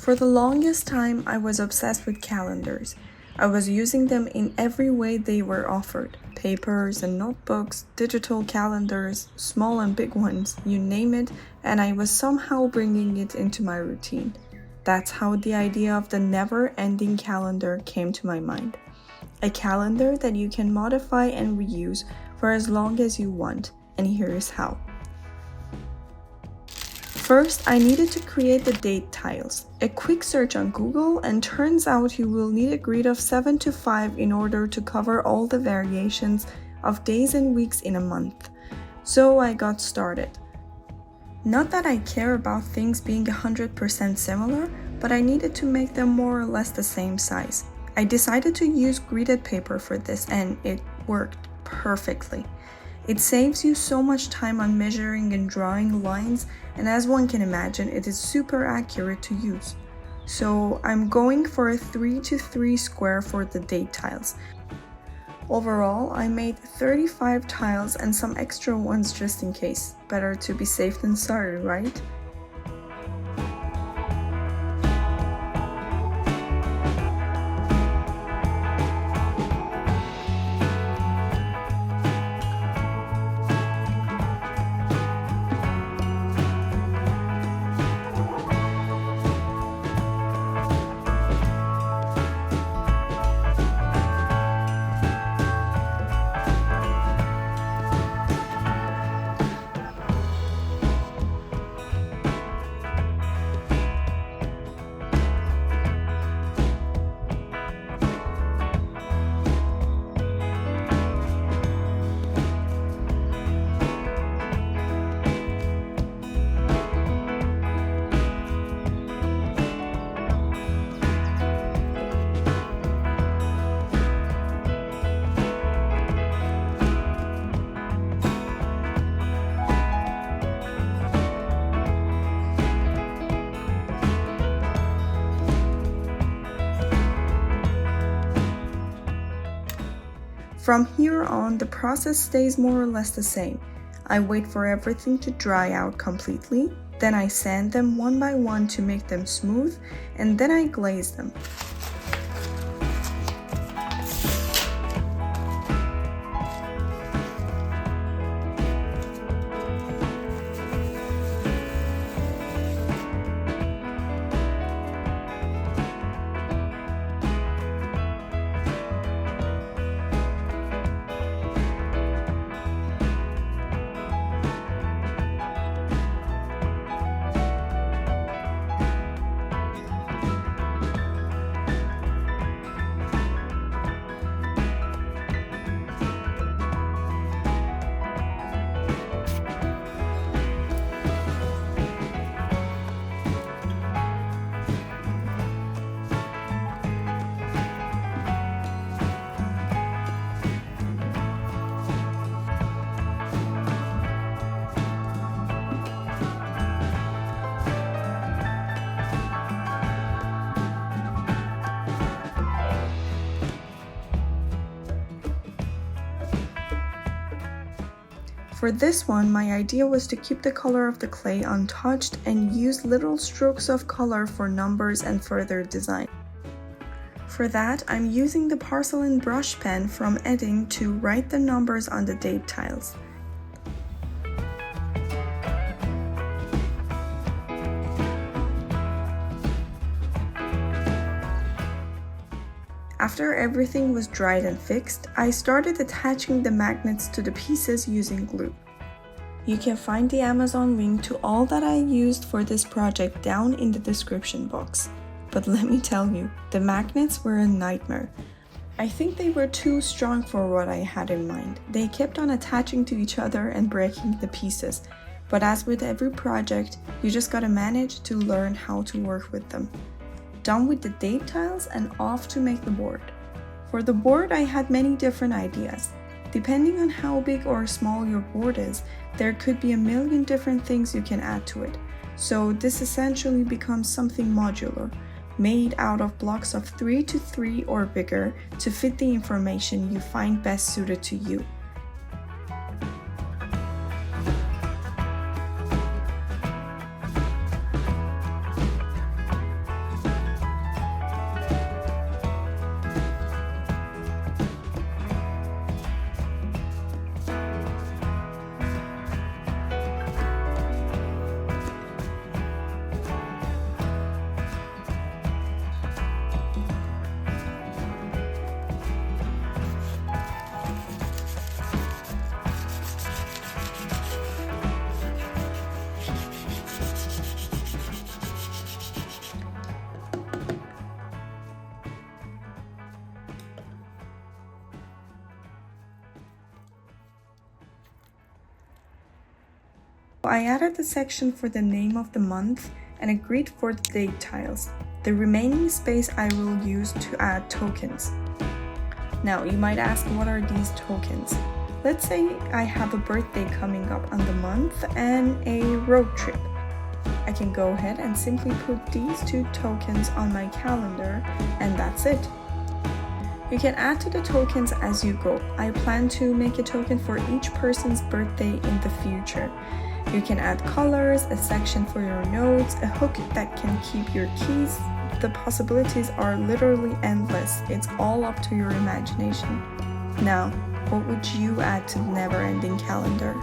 For the longest time, I was obsessed with calendars. I was using them in every way they were offered. Papers and notebooks, digital calendars, small and big ones, you name it, and I was somehow bringing it into my routine. That's how the idea of the never-ending calendar came to my mind. A calendar that you can modify and reuse for as long as you want, and here's how. First, I needed to create the date tiles. A quick search on Google, and turns out you will need a grid of 7 to 5 in order to cover all the variations of days and weeks in a month. So I got started. Not that I care about things being 100% similar, but I needed to make them more or less the same size. I decided to use gridded paper for this, and it worked perfectly. It saves you so much time on measuring and drawing lines, and as one can imagine, it is super accurate to use. So I'm going for a 3x3 square for the date tiles. Overall, I made 35 tiles and some extra ones just in case. Better to be safe than sorry, right? From here on, the process stays more or less the same. I wait for everything to dry out completely, then I sand them one by one to make them smooth, and then I glaze them. For this one, my idea was to keep the color of the clay untouched and use little strokes of color for numbers and further design. For that, I'm using the porcelain brush pen from Edding to write the numbers on the date tiles. After everything was dried and fixed, I started attaching the magnets to the pieces using glue. You can find the Amazon link to all that I used for this project down in the description box. But let me tell you, the magnets were a nightmare. I think they were too strong for what I had in mind. They kept on attaching to each other and breaking the pieces. But as with every project, you just gotta manage to learn how to work with them. Done with the date tiles and off to make the board. For the board, I had many different ideas. Depending on how big or small your board is, there could be a million different things you can add to it. So this essentially becomes something modular, made out of blocks of 3x3 or bigger to fit the information you find best suited to you. I added the section for the name of the month and a grid for the date tiles. The remaining space I will use to add tokens. Now you might ask, what are these tokens? Let's say I have a birthday coming up on the month and a road trip. I can go ahead and simply put these 2 tokens on my calendar, and that's it. You can add to the tokens as you go. I plan to make a token for each person's birthday in the future. You can add colors, a section for your notes, a hook that can keep your keys. The possibilities are literally endless. It's all up to your imagination. Now, what would you add to the never-ending calendar?